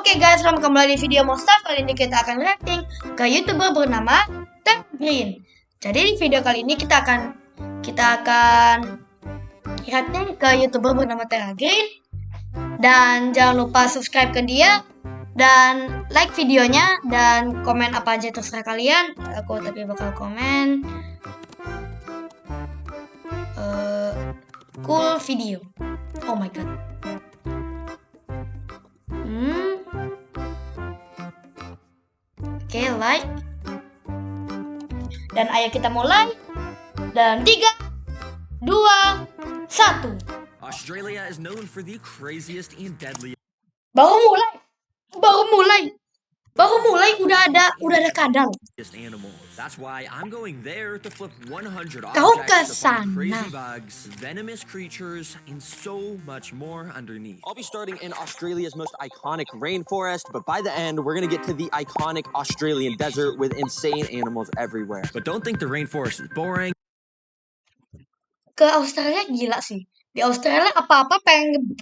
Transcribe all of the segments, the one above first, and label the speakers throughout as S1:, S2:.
S1: Oke guys, selamat kembali di video Monster. Kali ini kita akan reacting ke YouTuber bernama TerraGreen. Jadi di video kali ini kita akan reacting ke YouTuber bernama TerraGreen. Dan jangan lupa subscribe ke dia dan like videonya dan komen apa aja terserah kalian. Aku tapi bakal komen cool video. Oh my god. Oke, like. Dan ayo kita mulai. Dan 3, 2, 1.
S2: Australia is known for the craziest and deadliest
S1: Baru mulai udah ada kadal.
S2: animals. That's why I'm going there to flip 100
S1: Kau
S2: objects to
S1: kesana.
S2: find crazy bugs, venomous creatures, and so much more underneath. I'll be starting in Australia's most iconic rainforest, but by the end, we're gonna get to the iconic Australian desert with insane animals everywhere. But don't think the rainforest is boring.
S1: Ke Australia gila sih. Di Australia apa-apa pengen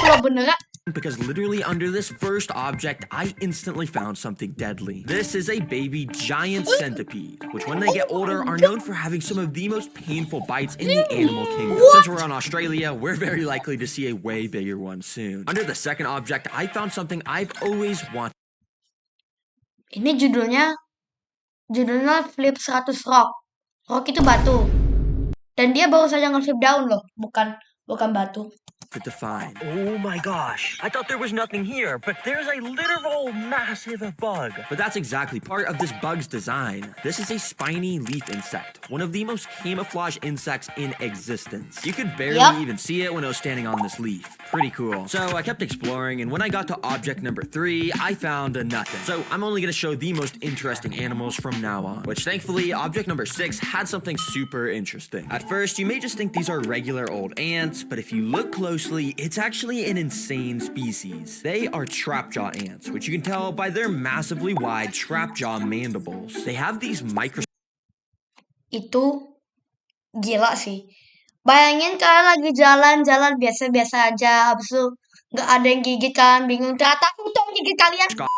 S1: pulau beneran.
S2: Because literally under this first object, I instantly found something deadly. This is a baby giant centipede, which when they get older are known for having some of the most painful bites in the animal kingdom. Since we're on Australia, we're very likely to see a way bigger one soon. Under the second object, I found something I've always wanted.
S1: Ini judulnya Flip 100 Rock. Rock itu batu. Dan dia baru saja nge-flip down loh, bukan batu.
S2: To find.
S3: Oh my gosh, I thought there was nothing here, but there's a literal massive bug.
S2: But that's exactly part of this bug's design. This is a spiny leaf insect, one of the most camouflaged insects in existence. You could barely even see it when it was standing on this leaf. Pretty cool. So I kept exploring, and when I got to object number 3, I found nothing. So I'm only going to show the most interesting animals from now on, which thankfully object number 6 had something super interesting. At first, you may just think these are regular old ants, but if you look closely, it's actually an insane species. They are trapjaw ants, which you can tell by their massively wide trapjaw mandibles. They have these
S1: Itu gila sih. Bayangin kalian lagi jalan-jalan biasa-biasa aja, habis itu nggak ada yang gigit kalian bingung, ternyata untung gigit kalian.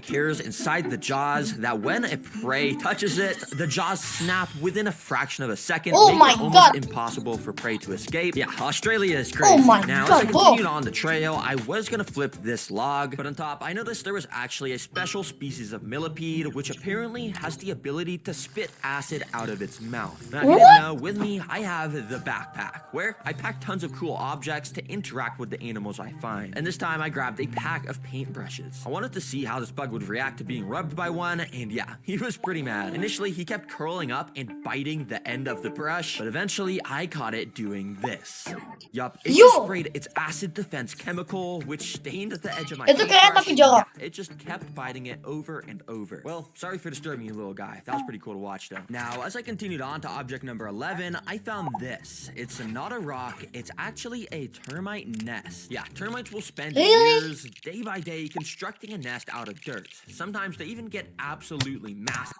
S2: hairs inside the jaws that when a prey touches it, the jaws snap within a fraction of a second, making it almost impossible for prey to escape. Yeah, Australia is crazy. Now, as I continued on the trail, I was gonna flip this log, but on top, I noticed there was actually a special species of millipede, which apparently has the ability to spit acid out of its mouth. Now, if you didn't know, with me, I have the backpack, where I pack tons of cool objects to interact with the animals I find. And this time, I grabbed a pack of paintbrushes. I wanted to see how this bug would react to being rubbed by one, and yeah, he was pretty mad. Initially, he kept curling up and biting the end of the brush, but eventually I caught it doing this. Yup, it just sprayed its acid defense chemical, which stained the edge of my paintbrush. Yeah, it just kept biting it over and over. Well, sorry for disturbing you, little guy. That was pretty cool to watch, though. Now, as I continued on to object number 11, I found this. It's not a rock, it's actually a termite nest. Yeah, termites will spend years, day by day, constructing a nest out of dirt. Sometimes they even get absolutely massive.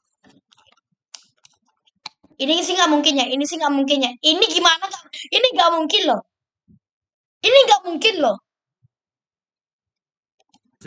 S1: Ini sih nggak mungkin ya. Ini gimana? Ini nggak mungkin loh.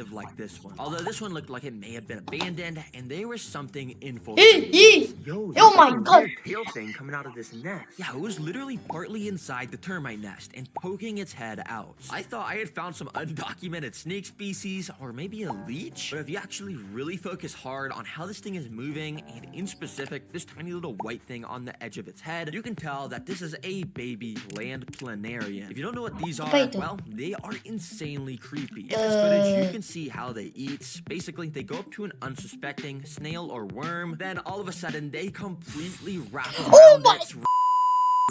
S2: Like this one. Although this one looked like it may have been abandoned, and there was something
S1: Oh my god!
S3: Tail thing coming out of this nest.
S2: Yeah, it was literally partly inside the termite nest and poking its head out. I thought I had found some undocumented snake species, or maybe a leech. But if you actually really focus hard on how this thing is moving, and in specific, this tiny little white thing on the edge of its head, you can tell that this is a baby land planarian. If you don't know what these are, well, they are insanely creepy. In this footage, you can see how they eat. Basically, they go up to an unsuspecting snail or worm, then all of a sudden they completely wrap around it,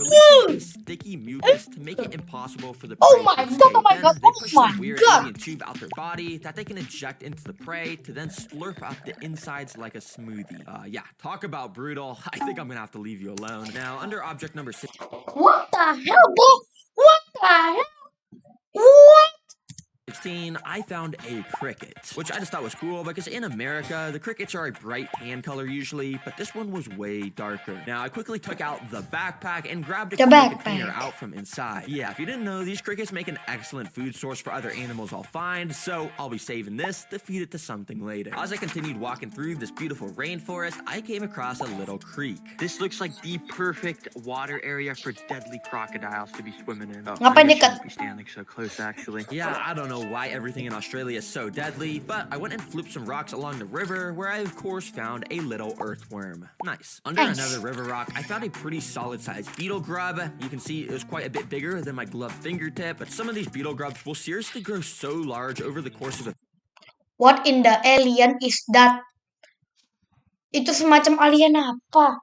S2: releasing a sticky mucus to make it impossible for the prey to escape. Then they push some weird alien tube out their body that they can inject into the prey to then slurp up the insides like a smoothie. Yeah, talk about brutal. I think I'm gonna have to leave you alone. Now, under object number 6.
S1: What the hell, bro? What the hell? What?
S2: 16, I found a cricket, which I just thought was cool because in America, the crickets are a bright tan color usually, but this one was way darker. Now, I quickly took out the backpack and grabbed a container out from inside. Yeah, if you didn't know, these crickets make an excellent food source for other animals I'll find, so I'll be saving this to feed it to something later. As I continued walking through this beautiful rainforest, I came across a little creek.
S3: This looks like the perfect water area for deadly crocodiles to be swimming in. Oh,
S1: Ngapain
S3: maybe I
S1: dekat?
S3: shouldn't be standing so close, actually.
S2: Yeah, I don't know why everything in Australia is so deadly, but I went and flipped some rocks along the river where I, of course, found a little earthworm. Nice. Under another river rock, I found a pretty solid-sized beetle grub. You can see it was quite a bit bigger than my gloved fingertip, but some of these beetle grubs will seriously grow so large over the course of a...
S1: What in the alien is that? Itu semacam alien apa?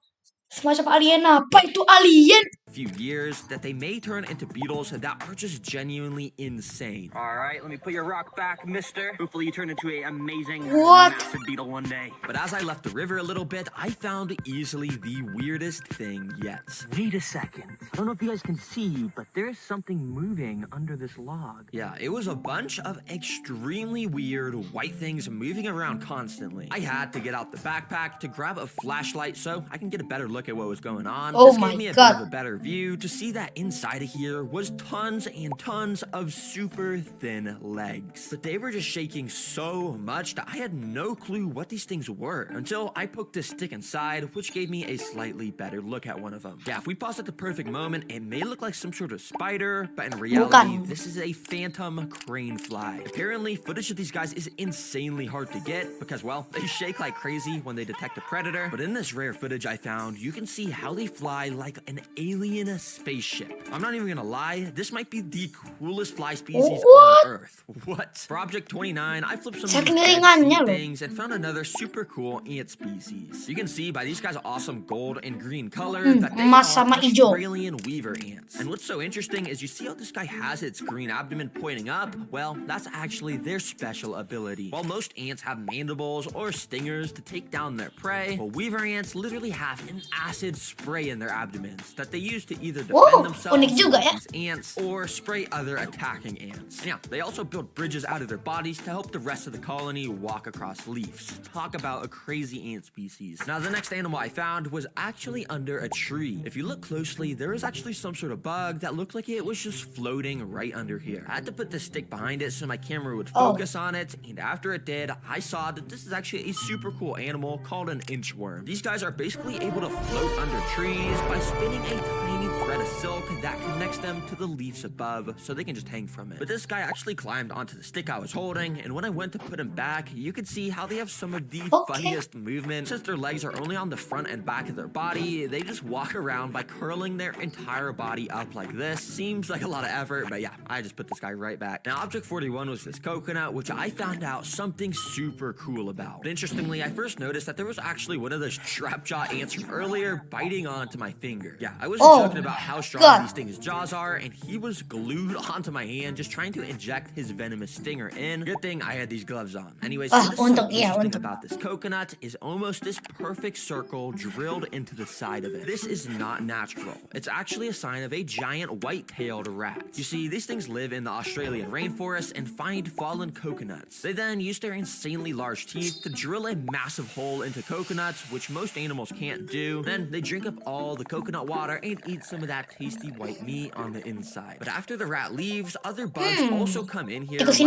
S1: Semacam alien apa? Itu alien?
S2: few years that they may turn into beetles that are just genuinely insane.
S3: All right, let me put your rock back, mister. Hopefully you turn into an amazing massive beetle one day.
S2: But as I left the river a little bit, I found easily the weirdest thing yet.
S3: Wait a second. I don't know if you guys can see, but there's something moving under this log.
S2: Yeah, it was a bunch of extremely weird white things moving around constantly. I had to get out the backpack to grab a flashlight so I can get a better look at what was going on.
S1: Oh
S2: this
S1: my
S2: gave me a
S1: God.
S2: bit of a better view to see that inside of here was tons and tons of super thin legs. But they were just shaking so much that I had no clue what these things were until I poked this stick inside, which gave me a slightly better look at one of them. Yeah, if we pause at the perfect moment, it may look like some sort of spider, but in reality, this is a phantom crane fly. Apparently, footage of these guys is insanely hard to get because, well, they shake like crazy when they detect a predator. But in this rare footage I found, you can see how they fly like an alien spaceship. I'm not even gonna lie, this might be the coolest fly species on Earth. What? For object 29, I flipped some of these things and found another super cool ant species. You can see by these guys' awesome gold and green color that they are Australian weaver ants. And what's so interesting is you see how this guy has its green abdomen pointing up? Well, that's actually their special ability. While most ants have mandibles or stingers to take down their prey, well, weaver ants literally have an acid spray in their abdomens that they use to either defend themselves against ants or spray other attacking ants. And yeah, they also build bridges out of their bodies to help the rest of the colony walk across leaves. Talk about a crazy ant species. Now, the next animal I found was actually under a tree. If you look closely, there is actually some sort of bug that looked like it was just floating right under here. I had to put the stick behind it so my camera would focus on it, and after it did, I saw that this is actually a super cool animal called an inchworm. These guys are basically able to float under trees by spinning a tiny thread of silk that connects them to the leaves above so they can just hang from it. But this guy actually climbed onto the stick I was holding, and when I went to put him back, you could see how they have some of the funniest movement. Since their legs are only on the front and back of their body, they just walk around by curling their entire body up like this. Seems like a lot of effort, but yeah, I just put this guy right back. Now, object 41 was this coconut, which I found out something super cool about. But interestingly, I first noticed that there was actually one of those trapjaw ants from earlier biting onto my finger. Yeah, I wasn't joking about how strong these things' jaws are, and he was glued onto my hand just trying to inject his venomous stinger in. Good thing I had these gloves on. Anyways, what's so interesting about this coconut is almost this perfect circle drilled into the side of it. This is not natural. It's actually a sign of a giant white-tailed rat. You see, these things live in the Australian rainforest and find fallen coconuts. They then use their insanely large teeth to drill a massive hole into coconuts, which most animals can't do. Then they drink up all the coconut water and eat some of that tasty white meat on the inside. But after the rat leaves, other bugs also come in here like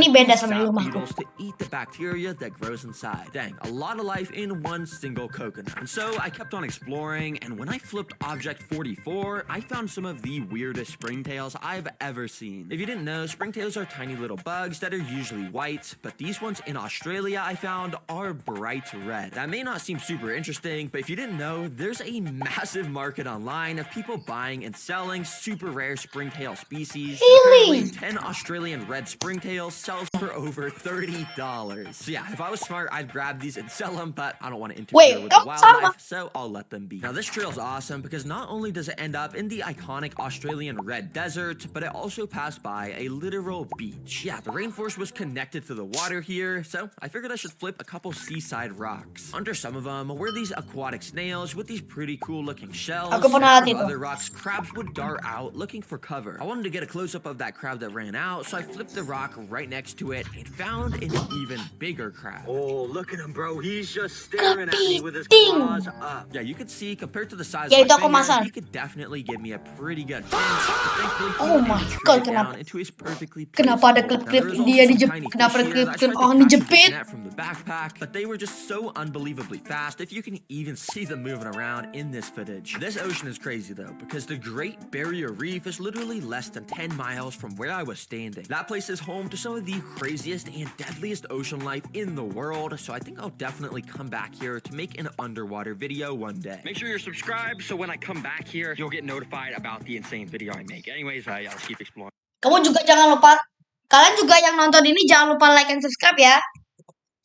S2: beetles to eat the bacteria that grows inside. Dang, a lot of life in one single coconut. And so I kept on exploring, and when I flipped object 44, I found some of the weirdest springtails I've ever seen. If you didn't know, springtails are tiny little bugs that are usually white, but these ones in Australia I found are bright red. That may not seem super interesting, but if you didn't know, there's a massive market online of people buying and selling super rare springtail species. Apparently, 10 Australian red springtails sells for over $30. So yeah, if I was smart, I'd grab these and sell them, but I don't want to interfere with the wildlife, so I'll let them be. Now, this trail's awesome because not only does it end up in the iconic Australian red desert, but it also passed by a literal beach. Yeah, the rainforest was connected to the water here, so I figured I should flip a couple seaside rocks. Under some of them were these aquatic snails with these pretty cool looking shells.
S1: Aku pernah lihat
S2: Out of
S1: itu.
S2: other rocks, crabs would dart out looking for cover. I wanted to get a close-up of that crab that ran out, so I flipped the rock right next to it and found an even bigger crab.
S3: Oh, look at him, bro. He's just staring at me with his claws up.
S2: Yeah, you could see compared to the size
S1: Ya,
S2: of
S1: itu
S2: my
S1: aku
S2: finger,
S1: masang.
S2: he could definitely give me a pretty good pinch. But thankfully, he
S1: Oh
S2: was
S1: my
S2: able to
S1: God,
S2: trim it
S1: kenapa?
S2: down into his perfectly placed
S1: Kenapa ada
S2: hole. Now,
S1: klip-klip
S2: there was
S1: dia
S2: also some
S1: dijepit?
S2: tiny
S1: Kenapa
S2: fish
S1: ada
S2: here that I
S1: klip-klip
S2: tried to
S1: orang
S2: catch with this
S1: dijepit?
S2: net from the backpack, but they were just so unbelievably fast if you can even see them moving around in this footage. This ocean is crazy though, because the Great Barrier Reef is literally less than 10 miles from where I was standing. That place is home to some of the craziest and deadliest ocean life in the world, so I think I'll definitely come back here to make an underwater video one day.
S3: Make sure you're subscribed so when I come back here, you'll get notified about the insane video I make. Anyways, I'll keep exploring.
S1: Kamu juga jangan lupa, kalian juga yang nonton ini jangan lupa like and subscribe ya.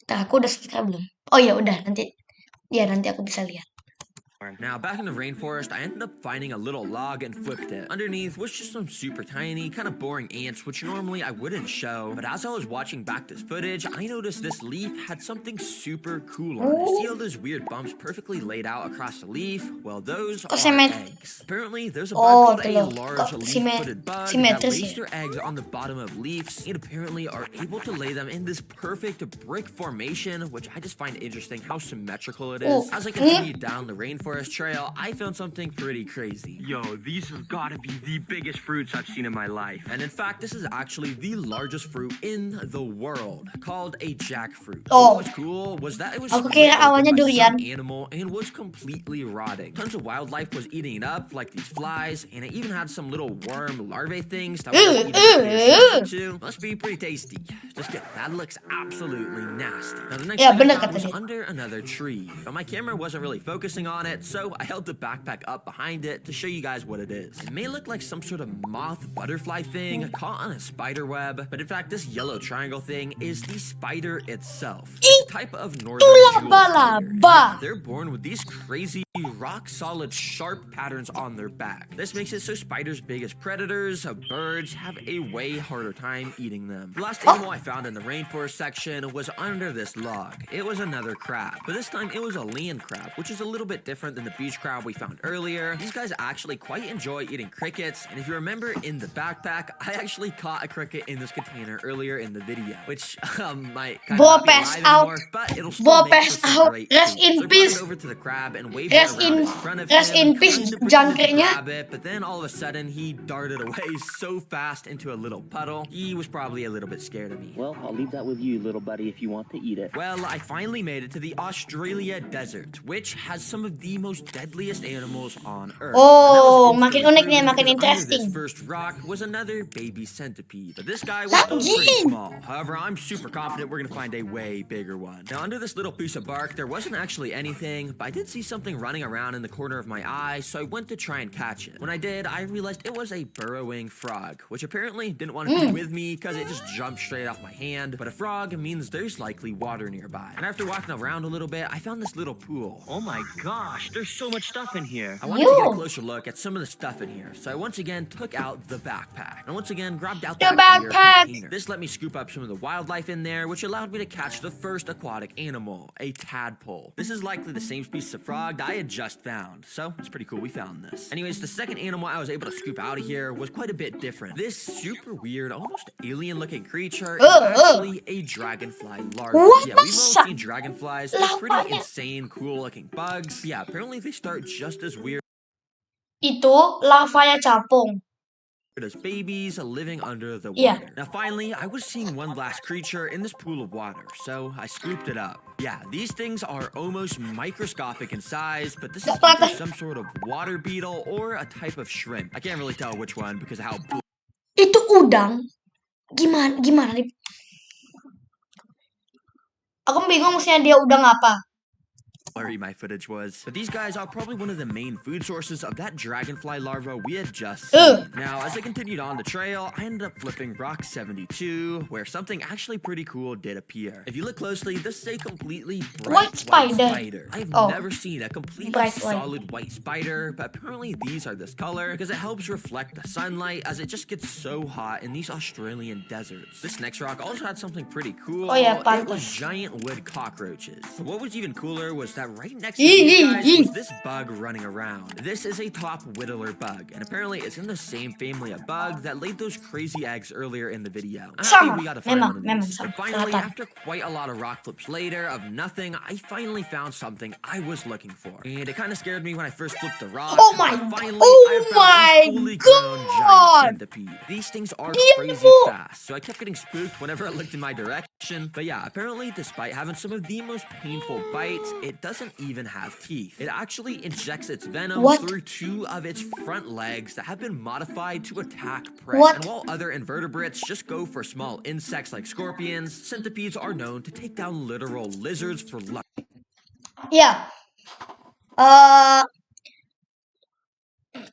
S1: Nah, aku udah subscribe belum? Oh ya udah, nanti aku bisa lihat.
S2: Now, back in the rainforest, I ended up finding a little log and flipped it. Underneath was just some super tiny, kind of boring ants, which normally I wouldn't show. But as I was watching back this footage, I noticed this leaf had something super cool on it. See all those weird bumps perfectly laid out across the leaf? Well, those are eggs. Apparently, there's a bug called a large leaf-footed bug that lays their eggs on the bottom of leaves and apparently are able to lay them in this perfect brick formation, which I just find interesting how symmetrical it is. As I continued down the rainforest trail, I found something pretty crazy.
S3: Yo, these have got to be the biggest fruits I've seen in my life.
S2: And in fact, this is actually the largest fruit in the world, called a jackfruit.
S1: Oh.
S2: What was cool was that it was
S1: Aku kira awalnya
S2: by
S1: durian.
S2: some animal and was completely rotting. Tons of wildlife was eating it up, like these flies, and it even had some little worm larvae things that were just eating too. Must be pretty tasty. Just kidding. That looks absolutely nasty. Now the next thing I found was under another tree, but my camera wasn't really focusing on it, so I held the backpack up behind it to show you guys what it is. It may look like some sort of moth butterfly thing caught on a spider web, but in fact this yellow triangle thing is the spider itself. It's a type of northern jewel spider. Yeah, they're born with these crazy rock-solid sharp patterns on their back. This makes it so spiders' biggest predators, birds, have a way harder time eating them. The last animal I found in the rainforest section was under this log. It was another crab, but this time it was a land crab, which is a little bit different than the beach crab we found earlier. These guys actually quite enjoy eating crickets, and if you remember in the backpack, I actually caught a cricket in this container earlier in the video, which might kind of not be alive anymore, but it'll still make for some great food. So I brought it over to the crab and waved it around in front of him, trying to pretend to grab it, but then all of a sudden he darted away so fast into a little puddle. He was probably a little bit scared of me.
S3: Well, I'll leave that with you, little buddy, if you want to eat it.
S2: Well, I finally made it to the Australia desert, which has some of the most deadliest animals on Earth.
S1: Oh, makin unik nih, makin interesting.
S2: This first rock was another baby centipede, but this guy was still pretty small. However, I'm super confident we're gonna find a way bigger one. Now, under this little piece of bark, there wasn't actually anything, but I did see something running around in the corner of my eye, so I went to try and catch it. When I did, I realized it was a burrowing frog, which apparently didn't want to be with me because it just jumped straight off my hand. But a frog means there's likely water nearby. And after walking around a little bit, I found this little pool.
S3: Oh my gosh, there's so much stuff in here.
S2: I wanted to get a closer look at some of the stuff in here, so I once again took out the backpack. And once again, grabbed out that clear container. This let me scoop up some of the wildlife in there, which allowed me to catch the first aquatic animal, a tadpole. This is likely the same species of frog that I had just found, so it's pretty cool we found this. Anyways, the second animal I was able to scoop out of here was quite a bit different. This super weird, almost alien-looking creature is actually a dragonfly larva. Yeah, we've all seen dragonflies. They're pretty insane, cool-looking bugs. Yeah, apparently they start just as weird.
S1: Itu lavanya capung.
S2: As babies living under the water. Now finally, I was seeing one last creature in this pool of water, so I scooped it up. Yeah, these things are almost microscopic in size, but this is either some sort of water beetle or a type of shrimp. I can't really tell which one because of how
S1: Itu udang. Gimana nih? Aku bingung maksudnya dia udang apa.
S2: blurry my footage was. But these guys are probably one of the main food sources of that dragonfly larva we had just seen. Now, as I continued on the trail, I ended up flipping rock 72, where something actually pretty cool did appear. If you look closely, this is a completely bright white spider. I've never seen a completely solid white spider, but apparently these are this color because it helps reflect the sunlight as it just gets so hot in these Australian deserts. This next rock also had something pretty cool. It was giant wood cockroaches. But what was even cooler was that that right next to these guys was this bug running around. This is a top whittler bug, and apparently it's in the same family of bug that laid those crazy eggs earlier in the video. I'm happy we got to find one of these. But finally, after quite a lot of rock flips later of nothing, I finally found something I was looking for. And it kind of scared me when I first flipped the rock.
S1: Oh my god!
S2: These things are crazy fast, so I kept getting spooked whenever it looked in my direction. But yeah, apparently despite having some of the most painful bites, it doesn't even have teeth. It actually injects its venom through 2 of its front legs that have been modified to attack prey. And while other invertebrates just go for small insects like scorpions, centipedes are known to take down literal lizards for luck.
S1: Ya,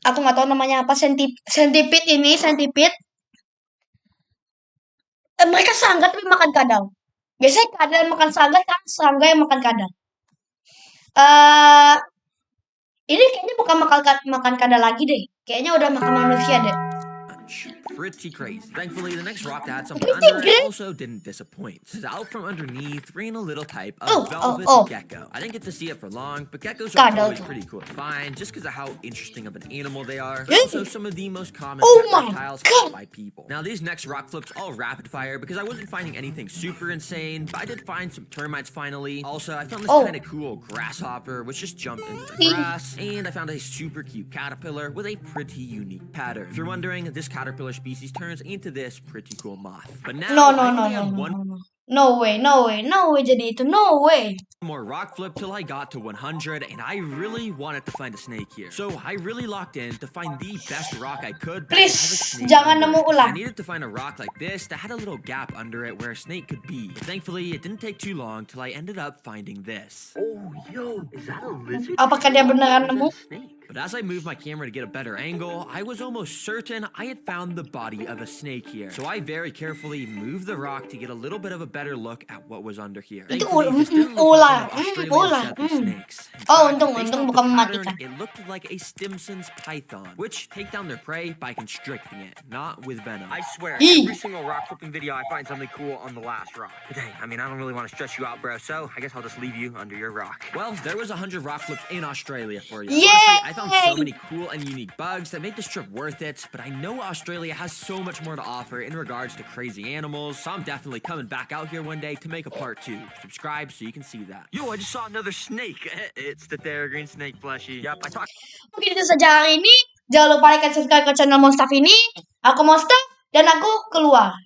S1: aku nggak tahu namanya apa, centipede ini, centipede. Mereka serangga tapi makan kadal. Biasanya kadal yang makan serangga, kan serangga yang makan kadal. Ini kayaknya bukan makan kadal lagi deh. Kayaknya udah makan manusia deh.
S2: Pretty crazy. Thankfully, the next rock that had something under it also didn't disappoint. Out from underneath ran a little type of velvet gecko. I didn't get to see it for long, but geckos are always pretty cool to find just because of how interesting of an animal they are. Also, some of the most common reptiles caught by people. Now, these next rock flips all rapid fire because I wasn't finding anything super insane, but I did find some termites finally. Also, I found this kind of cool grasshopper which just jumped into the grass, and I found a super cute caterpillar with a pretty unique pattern. If you're wondering, this caterpillar species turns into this pretty cool moth. But now
S1: No way, jadi itu, no way.
S2: More rock flip till I got to 100, and I really wanted to find a snake here. So I really locked in to find the best rock I could.
S1: Please, jangan nemu ulang.
S2: I needed to find a rock like this that had a little gap under it where a snake could be. But thankfully, it didn't take too long till I ended up finding this.
S3: Oh, yo, is that a lizard?
S1: Apakah dia beneran nemu?
S2: But as I moved my camera to get a better angle, I was almost certain I had found the body of a snake here. So I very carefully moved the rock to get a little bit of a better look at what was under here.
S1: Itu ular. Oh, untung bukan mematikan.
S2: It looked like a Stimson's python, which take down their prey by constricting it, not with venom.
S3: I swear, every single rock flipping video, I find something cool on the last rock. But hey, I mean, I don't really want to stress you out, bro, so I guess I'll just leave you under your rock.
S2: Well, there was 100 rock flips in Australia for you.
S1: Yay!
S2: Honestly, I found so many cool and unique bugs that made this trip worth it, but I know Australia has so much more to offer in regards to crazy animals, so I'm definitely coming back out here one day to make a part 2. Subscribe so you can see that.
S3: Yo, I just saw another snake. It's the TerraGreen snake plushie. Yup, I talked.
S1: Mungkin itu saja hari ini. Jangan lupa like dan subscribe ke channel Monster ini. Aku Monster dan aku keluar.